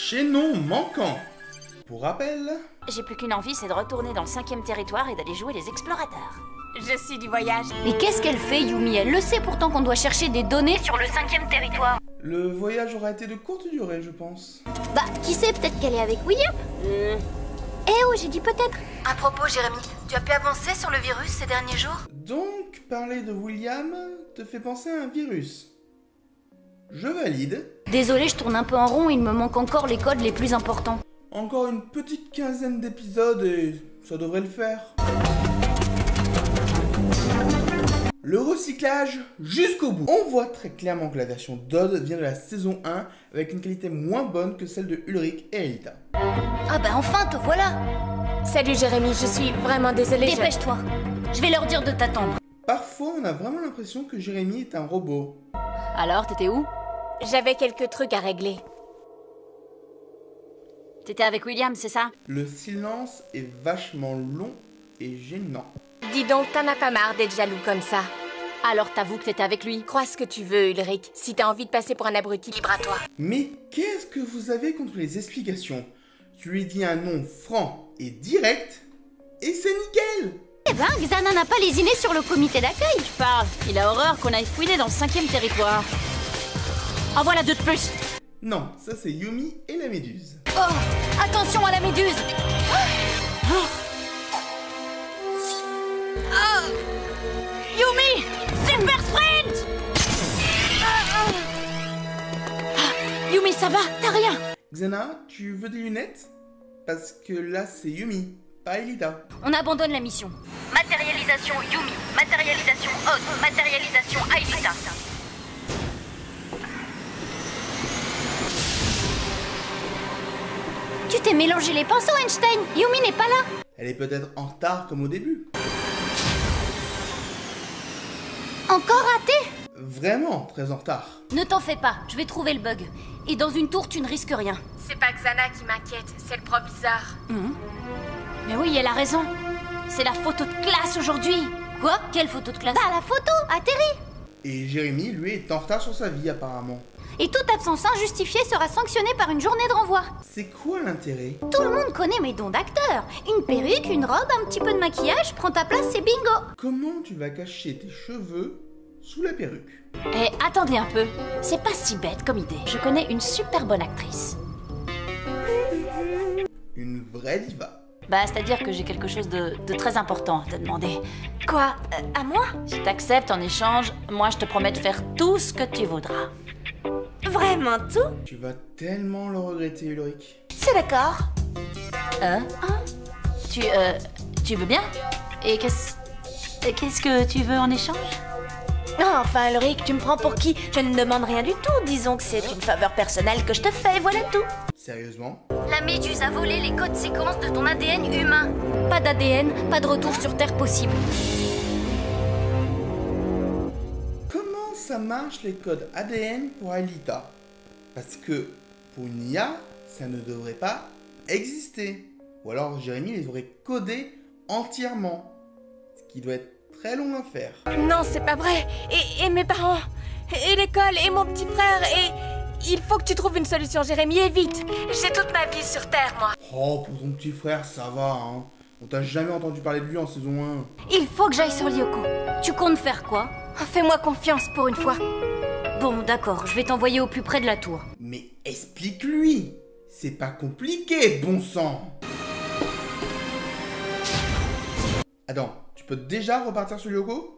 Chaînon manquant. Pour rappel... J'ai plus qu'une envie, c'est de retourner dans le 5e territoire et d'aller jouer les explorateurs. Je suis du voyage. Mais qu'est-ce qu'elle fait, Yumi? Elle le sait pourtant qu'on doit chercher des données sur le 5e territoire. Le voyage aura été de courte durée, je pense. Bah, qui sait, peut-être qu'elle est avec William. Eh oh, j'ai dit peut-être. À propos, Jérémy, tu as pu avancer sur le virus ces derniers jours? Donc, parler de William te fait penser à un virus. Je valide. Désolée, je tourne un peu en rond, il me manque encore les codes les plus importants. Encore une petite quinzaine d'épisodes et ça devrait le faire. Le recyclage jusqu'au bout. On voit très clairement que la version d'Odd vient de la saison 1 avec une qualité moins bonne que celle de Ulrich et Aelita. Ah bah enfin, te voilà. Salut Jérémy, je suis vraiment désolée. Dépêche-toi, je vais leur dire de t'attendre. Parfois, on a vraiment l'impression que Jérémy est un robot. Alors, t'étais où? J'avais quelques trucs à régler. T'étais avec William, c'est ça? Le silence est vachement long et gênant. Dis donc, t'en as pas marre d'être jaloux comme ça. Alors t'avoues que t'étais avec lui? Crois ce que tu veux, Ulrich. Si t'as envie de passer pour un abruti, libre à toi. Mais qu'est-ce que vous avez contre les explications? Tu lui dis un nom franc et direct, et c'est nickel! Eh ben, Xana n'a pas lésiné sur le comité d'accueil. Je parle, il a horreur qu'on aille fouiner dans le 5e territoire. En voilà deux de plus. Non, ça c'est Yumi et la méduse. Oh, attention à la méduse. Yumi, super sprint. Yumi, ça va? T'as rien? Xana, tu veux des lunettes? Parce que là c'est Yumi, pas Aelita. On abandonne la mission. Matérialisation Yumi, matérialisation Odd, matérialisation Aelita. Tu t'es mélangé les pinceaux, Einstein. Yumi n'est pas là. Elle est peut-être en retard comme au début. Encore raté? Vraiment très en retard. Ne t'en fais pas, je vais trouver le bug. Et dans une tour, tu ne risques rien. C'est pas Xana qui m'inquiète, c'est le proviseur. Mais oui, elle a raison. C'est la photo de classe aujourd'hui. Quoi? Quelle photo de classe? Bah, la photo, atterri. Et Jérémy, lui, est en retard sur sa vie apparemment. Et toute absence injustifiée sera sanctionnée par une journée de renvoi. C'est quoi l'intérêt? Tout le monde connaît mes dons d'acteur. Une perruque, une robe, un petit peu de maquillage, prends ta place, c'est bingo. Comment tu vas cacher tes cheveux sous la perruque? Eh, attendez un peu. C'est pas si bête comme idée. Je connais une super bonne actrice. Une vraie diva. Bah, c'est-à-dire que j'ai quelque chose de très important à te demander. Quoi? À moi? Si t'acceptes en échange, moi je te promets de faire tout ce que tu voudras. Vraiment tout? Tu vas tellement le regretter, Ulrich. C'est d'accord. Hein? Tu veux bien? Et qu'est-ce que tu veux en échange? Enfin, Ulrich, tu me prends pour qui? Je ne demande rien du tout. Disons que c'est une faveur personnelle que je te fais, voilà tout. Sérieusement? La méduse a volé les codes séquences de ton ADN humain. Pas d'ADN, pas de retour sur Terre possible. Comment ça marche les codes ADN pour Aelita? Parce que pour une IA, ça ne devrait pas exister. Ou alors Jérémy les aurait codés entièrement. Ce qui doit être très long à faire. Non, c'est pas vrai. Et mes parents, et l'école, et mon petit frère, et... Il faut que tu trouves une solution, Jérémy, et vite. J'ai toute ma vie sur Terre, moi. Oh, pour ton petit frère, ça va, hein. On t'a jamais entendu parler de lui en saison 1. Il faut que j'aille sur Lyoko. Tu comptes faire quoi? Fais-moi confiance pour une fois. Bon, d'accord, je vais t'envoyer au plus près de la tour. Mais explique-lui. C'est pas compliqué, bon sang. Attends, tu peux déjà repartir sur Lyoko?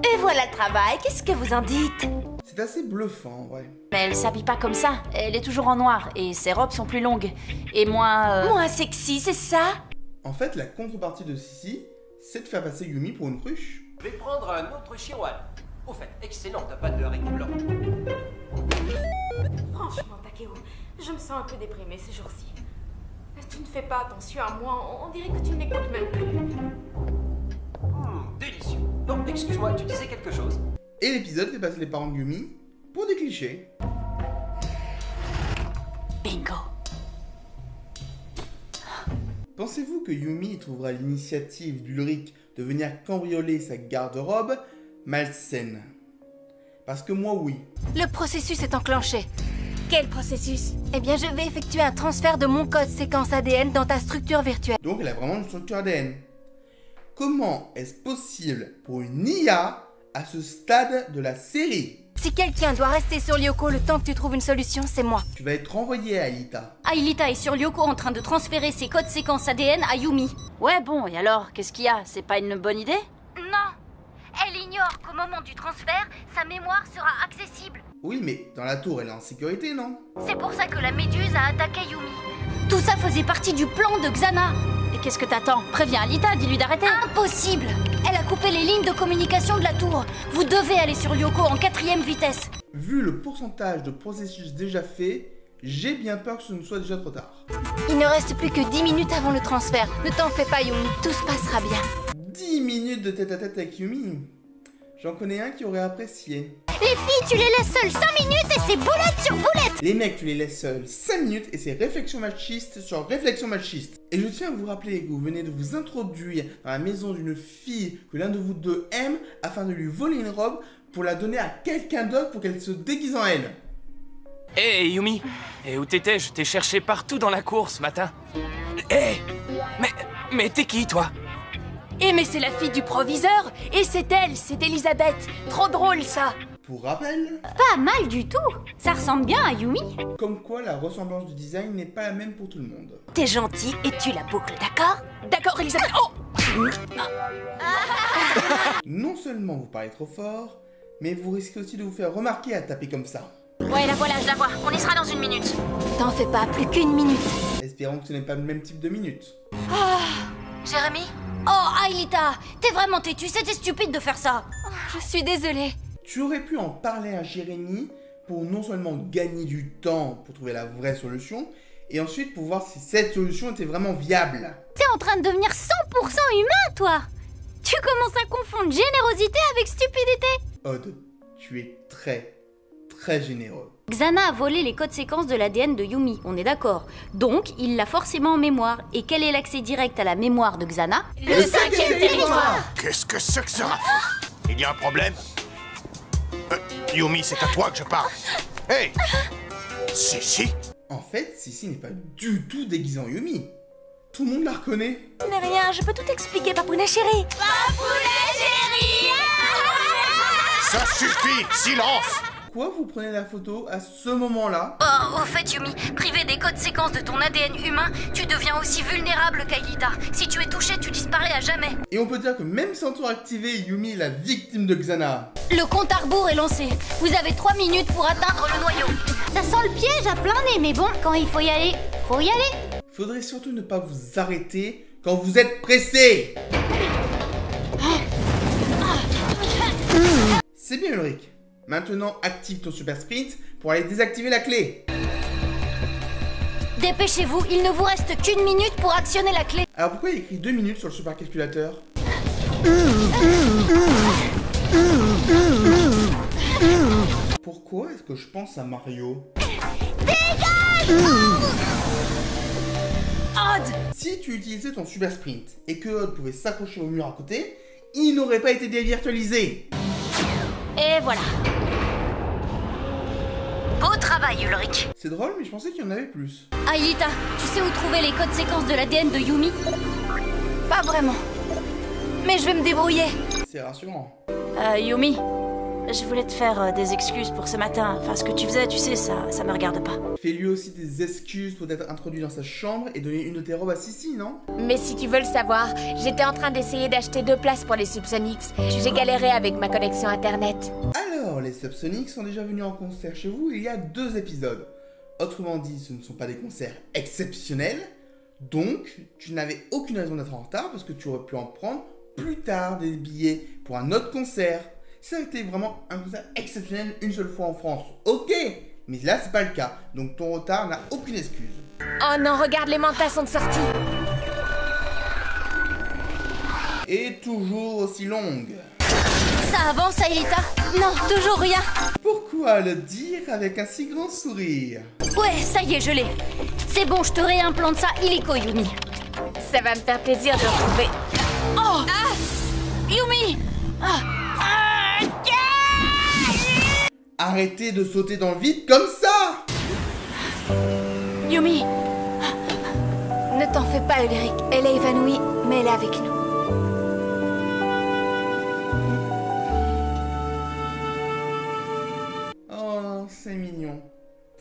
Et voilà le travail, qu'est-ce que vous en dites? C'est assez bluffant, ouais. Mais elle s'habille pas comme ça. Elle est toujours en noir et ses robes sont plus longues. Et moi... Moins sexy, c'est ça? En fait, la contrepartie de Sissi, c'est de faire passer Yumi pour une cruche. Je vais prendre un autre chiroal. Au fait, excellent, t'as pas de haricots blancs. Franchement, Takeo, je me sens un peu déprimée ces jours-ci. Tu ne fais pas attention à moi, on dirait que tu n'écoutes même plus. Délicieux. Non, excuse-moi, tu disais quelque chose? Et l'épisode fait passer les parents de Yumi pour des clichés. Bingo. Pensez-vous que Yumi trouvera l'initiative d'Ulrich de venir cambrioler sa garde-robe malsaine? Parce que moi, oui. Le processus est enclenché. Quel processus? Eh bien, je vais effectuer un transfert de mon code séquence ADN dans ta structure virtuelle. Donc elle a vraiment une structure ADN. Comment est-ce possible pour une IA à ce stade de la série? Si quelqu'un doit rester sur Lyoko le temps que tu trouves une solution, c'est moi. Tu vas être renvoyé à Aelita. Aelita est sur Lyoko en train de transférer ses codes séquences ADN à Yumi. Ouais, bon, et alors, qu'est-ce qu'il y a? C'est pas une bonne idée? Non. Elle ignore qu'au moment du transfert, sa mémoire sera accessible. Oui, mais dans la tour, elle est en sécurité, non? C'est pour ça que la méduse a attaqué Yumi. Tout ça faisait partie du plan de Xana. Et qu'est-ce que t'attends? Préviens Alita, dis-lui d'arrêter. Impossible. Elle a coupé les lignes de communication de la tour. Vous devez aller sur Lyoko en 4e vitesse. Vu le pourcentage de processus déjà fait, j'ai bien peur que ce ne soit déjà trop tard. Il ne reste plus que 10 minutes avant le transfert. Ne t'en fais pas, Yumi, tout se passera bien. 10 minutes de tête-à-tête avec Yumi. J'en connais un qui aurait apprécié. Les filles, tu les laisses seules 5 minutes et c'est boulette sur boulette. Les mecs, tu les laisses seuls 5 minutes et c'est réflexion machiste sur réflexion machiste. Et je tiens à vous rappeler que vous venez de vous introduire dans la maison d'une fille que l'un de vous deux aime afin de lui voler une robe pour la donner à quelqu'un d'autre pour qu'elle se déguise en elle. Hé Yumi, et où t'étais? Je t'ai cherché partout dans la cour ce matin. Hé, mais t'es qui toi? Eh mais c'est la fille du proviseur. Et c'est elle, c'est Elisabeth. Trop drôle ça. Pour rappel, Pas mal du tout. Ça ressemble bien à Yumi. comme quoi la ressemblance du design n'est pas la même pour tout le monde. T'es gentil et tu la boucles, d'accord? D'accord, Elisabeth. Oh! Non seulement vous parlez trop fort, mais vous risquez aussi de vous faire remarquer à taper comme ça. Ouais, la voilà, je la vois. On y sera dans une minute. T'en fais pas, plus qu'une minute. Espérons que ce n'est pas le même type de minute. Jérémy? Oh, Aelita, t'es vraiment têtue, c'était stupide de faire ça. Je suis désolée. Tu aurais pu en parler à Jérémy pour non seulement gagner du temps pour trouver la vraie solution, et ensuite pour voir si cette solution était vraiment viable. T'es en train de devenir 100% humain, toi. Tu commences à confondre générosité avec stupidité. Odd, tu es très généreux. Xana a volé les codes séquences de l'ADN de Yumi, on est d'accord. Donc, il l'a forcément en mémoire. Et quel est l'accès direct à la mémoire de Xana? Le 5e territoire. Qu'est-ce que c'est que ce raffut? Il y a un problème? Yumi, c'est à toi que je parle. Hey! Si. En fait, Sissi n'est pas du tout déguisée en Yumi. Tout le monde la reconnaît. Ce n'est rien, je peux tout expliquer, Papounet chéri. Ça suffit! Silence! Pourquoi vous prenez la photo à ce moment-là? Oh, au fait, Yumi, privé des codes séquences de ton ADN humain, tu deviens aussi vulnérable qu'Aelita. Si tu es touché, tu disparais à jamais. Et on peut dire que même sans tour activé, Yumi est la victime de Xana. Le compte à rebours est lancé. Vous avez 3 minutes pour atteindre le noyau. Ça sent le piège à plein nez, mais bon, quand il faut y aller, faut y aller. Faudrait surtout ne pas vous arrêter quand vous êtes pressé. C'est bien Ulrich. Maintenant, active ton super sprint pour aller désactiver la clé. Dépêchez-vous, il ne vous reste qu'une minute pour actionner la clé. Alors pourquoi il y a écrit 2 minutes sur le supercalculateur? Pourquoi est-ce que je pense à Mario? Odd! Si tu utilisais ton super sprint et que Odd pouvait s'accrocher au mur à côté, il n'aurait pas été dévirtualisé. Et voilà. Beau travail, Ulrich. C'est drôle, mais je pensais qu'il y en avait plus. Aelita, tu sais où trouver les codes séquences de l'ADN de Yumi? Pas vraiment. Mais je vais me débrouiller. C'est rassurant. Yumi, je voulais te faire des excuses pour ce matin. Enfin, ce que tu faisais, tu sais, ça me regarde pas. Fais-lui aussi des excuses pour t'être introduit dans sa chambre et donner une de tes robes à Sissi, non? Mais si tu veux le savoir, j'étais en train d'essayer d'acheter 2 places pour les Subsonics. J'ai galéré avec ma connexion internet. Alors, les Subsonics sont déjà venus en concert chez vous il y a 2 épisodes. Autrement dit, ce ne sont pas des concerts exceptionnels. Donc, tu n'avais aucune raison d'être en retard parce que tu aurais pu en prendre plus tard des billets pour un autre concert. Si ça a été vraiment un concert exceptionnel une seule fois en France, ok. Mais là, c'est pas le cas. Donc ton retard n'a aucune excuse. Oh non, regarde, les mantas sont de sortie. Et toujours aussi longue. Ça avance, Aelita? Non, toujours rien. Pourquoi le dire avec un si grand sourire? Ouais, ça y est, je l'ai. C'est bon, je te réimplante ça illico, Yumi. Ça va me faire plaisir de retrouver. Oh! Ah! Yumi! Arrêtez de sauter dans le vide comme ça! Yumi. Ne t'en fais pas, Ulrich. Elle est évanouie, mais elle est avec nous. Oh, c'est mignon.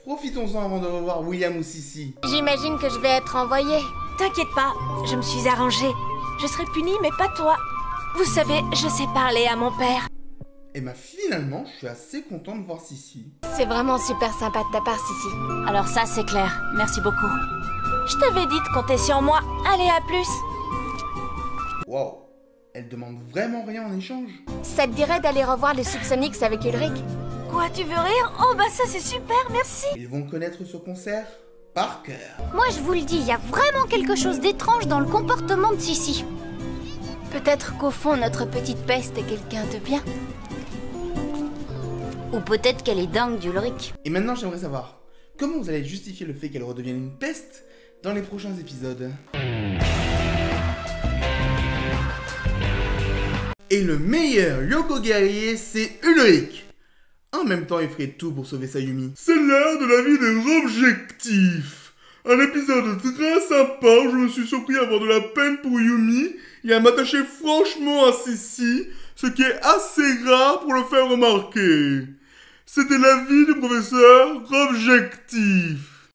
Profitons-en avant de revoir William ou Sissi. J'imagine que je vais être envoyée. T'inquiète pas, je me suis arrangée. Je serai punie, mais pas toi. Vous savez, je sais parler à mon père. Et bah finalement, je suis assez content de voir Sissi. C'est vraiment super sympa de ta part, Sissi. Alors ça, c'est clair. Merci beaucoup. Je t'avais dit de compter sur moi. Allez, à plus. Waouh, elle demande vraiment rien en échange. Ça te dirait d'aller revoir les Soupsonics avec Ulrich? Quoi, tu veux rire? Oh bah ça, c'est super, merci. Ils vont connaître ce concert par cœur. Moi, je vous le dis, il y a vraiment quelque chose d'étrange dans le comportement de Sissi. Peut-être qu'au fond, notre petite peste est quelqu'un de bien. Ou peut-être qu'elle est dingue d'Ulrich. Et maintenant, j'aimerais savoir, comment vous allez justifier le fait qu'elle redevienne une peste dans les prochains épisodes? Et le meilleur Yoko guerrier, c'est Ulrich. En même temps, il ferait tout pour sauver Sayumi. C'est l'heure de la vie des objectifs. Un épisode très sympa où je me suis surpris à avoir de la peine pour Yumi et à m'attacher franchement à Sissi, ce qui est assez rare pour le faire remarquer. C'était la vie du professeur Objectif.